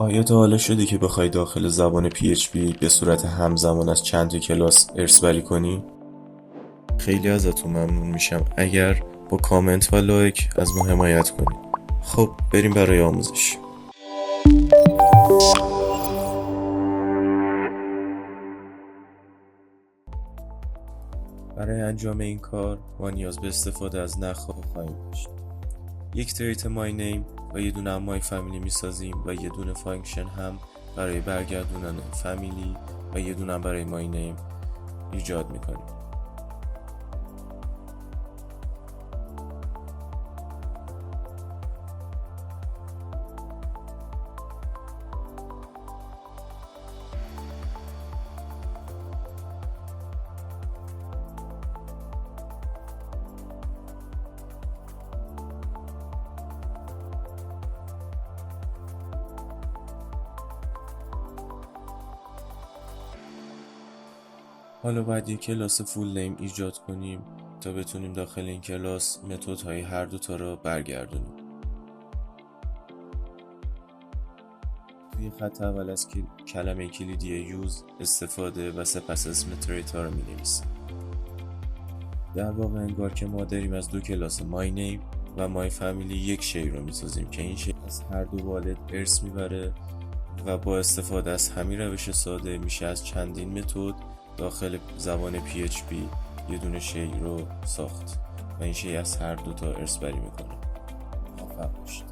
آیا تا حالا شده که بخوای داخل زبان PHP به صورت همزمان از چند تا کلاس ارث‌بری کنی؟ خیلی ازتون ممنون میشم اگر با کامنت و لایک از ما حمایت کنید. خب بریم برای آموزش. برای انجام این کار ما نیاز به استفاده از نخ‌ها خواهیم داشت. یک تریت مای نیم و یه دونه مای فامیلی میسازیم و یه دونه فانکشن هم برای برگردوندن فامیلی و یه دونه برای مای نیم ایجاد میکنیم. حالا باید یک کلاس فول نیم ایجاد کنیم تا بتونیم داخل این کلاس متدهای هر دوتا را برگردونیم. توی خط اول از کلمه کلیدی یوز استفاده و سپس اسم تریت ها رو می نویسیم. در واقع انگار که ما داریم از دو کلاس مای نیم و مای فامیلی یک شی رو می سازیم که این شی از هر دو والد ارث میبره و با استفاده از همین روش ساده میشه از چندین متد داخل زبان PHP یه دونه شی رو ساخت و این شی از هر دو تا ارث بری میکنه. موفق باشید.